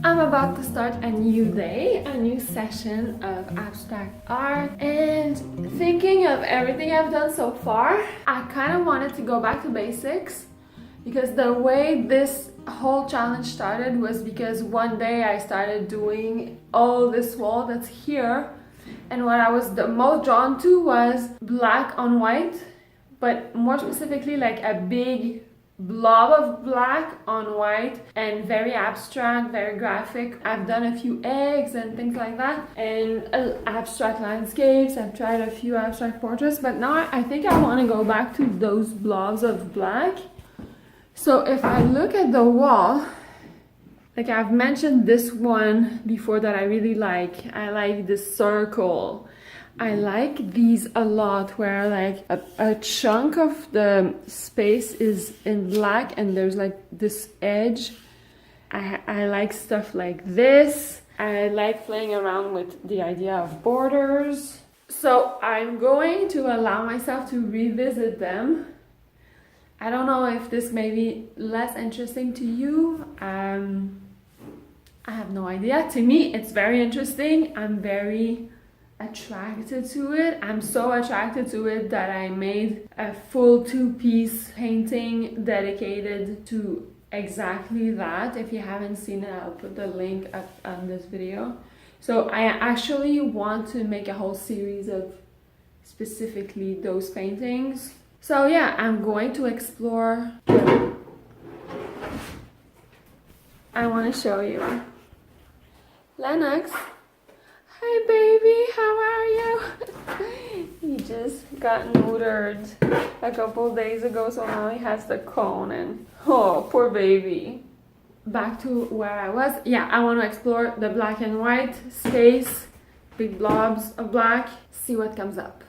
I'm about to start a new day, a new session of abstract art, and thinking of everything I've done so far, I kind of wanted to go back to basics because the way this whole challenge started was because one day I started doing all this wall that's here, and what I was the most drawn to was black on white, but more specifically like a big blob of black on white and very abstract, very graphic. I've done a few eggs and things like that, and abstract landscapes. I've tried a few abstract portraits, but now I think I want to go back to those blobs of black. So if I look at the wall, like I've mentioned this one before that I really like. I like this circle. I like these a lot where like a chunk of the space is in black and there's like this edge. I like stuff like this. I like playing around with the idea of borders. So I'm going to allow myself to revisit them. I don't know if this may be less interesting to you. I have no idea. To me, it's very interesting. I'm very attracted to it. I'm so attracted to it that I made a full 2-piece painting dedicated to exactly that. If you haven't seen it, I'll put the link up on this video. So I actually want to make a whole series of specifically those paintings. So yeah, I'm going to explore. I want to show you. Lennox. Hi baby, how are you? He just got neutered a couple days ago, so now he has the cone and oh, poor baby. Back to where I was. Yeah, I want to explore the black and white space, big blobs of black, see what comes up.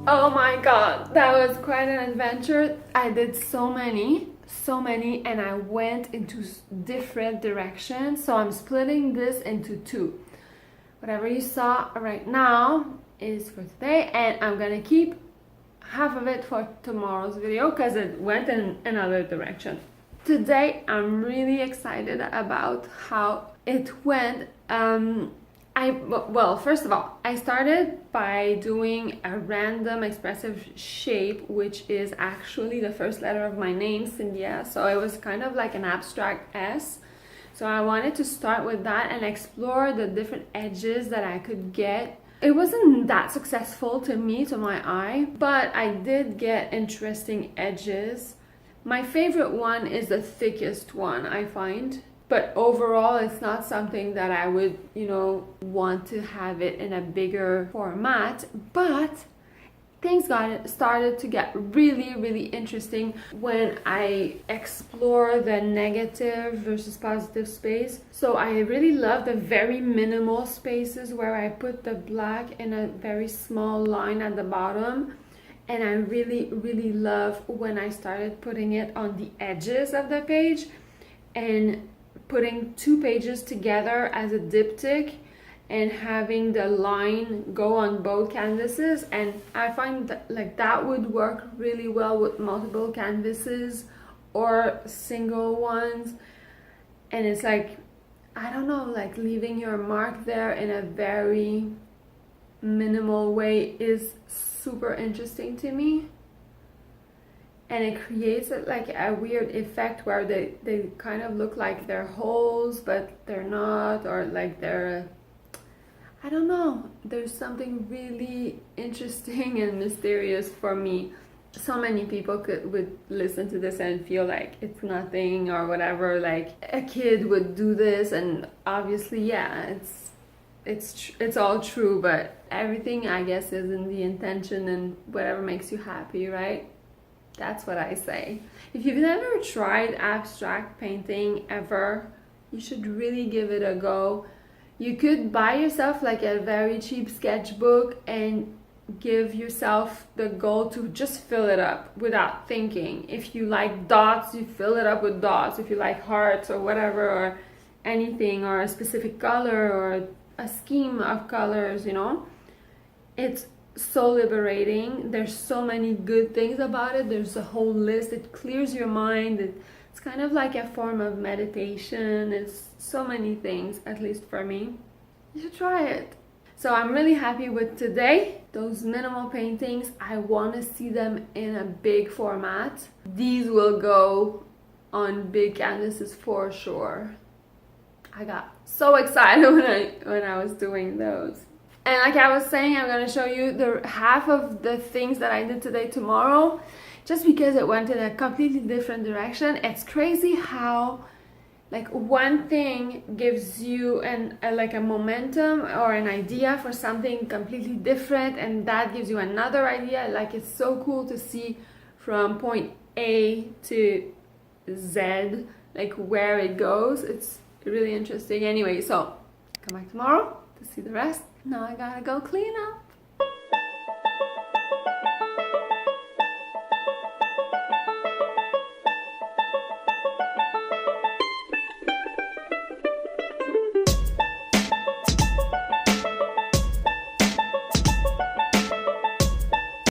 Oh my god, that was quite an adventure. I did so many, and I went into different directions. So I'm splitting this into two. Whatever you saw right now is for today, and I'm gonna keep half of it for tomorrow's video because it went in another direction. Today I'm really excited about how it went. Well, first of all, I started by doing a random expressive shape, which is actually the first letter of my name, Cynthia. So it was kind of like an abstract S. So I wanted to start with that and explore the different edges that I could get. It wasn't that successful to me, to my eye, but I did get interesting edges. My favorite one is the thickest one, I find. But overall, it's not something that I would, want to have it in a bigger format. But things started to get really, really interesting when I explore the negative versus positive space. So I really love the very minimal spaces where I put the black in a very small line at the bottom. And I really, really love when I started putting it on the edges of the page and putting two pages together as a diptych and having the line go on both canvases. And I find that would work really well with multiple canvases or single ones. And it's like, I don't know, like leaving your mark there in a very minimal way is super interesting to me. And it creates like a weird effect where they kind of look like they're holes, but they're not, or like they're, I don't know, there's something really interesting and mysterious for me. So many people would listen to this and feel like it's nothing or whatever, like a kid would do this, and obviously, yeah, it's all true, but everything, I guess, is in the intention and whatever makes you happy, right? That's what I say. If you've never tried abstract painting ever, you should really give it a go. You could buy yourself like a very cheap sketchbook and give yourself the goal to just fill it up without thinking. If you like dots, you fill it up with dots. If you like hearts or whatever, or anything, or a specific color or a scheme of colors, it's so liberating. There's so many good things about it. There's a whole list. It clears your mind. It's kind of like a form of meditation. It's so many things, at least for me. You should try it. So I'm really happy with today. Those minimal paintings, I want to see them in a big format. These will go on big canvases for sure. I got so excited when I was doing those. And like I was saying, I'm going to show you the half of the things that I did today tomorrow, just because it went in a completely different direction. It's crazy how like one thing gives you like a momentum or an idea for something completely different, and that gives you another idea. Like, it's so cool to see from point A to Z, like where it goes. It's really interesting. Anyway, so come back tomorrow to see the rest. Now I gotta go clean up.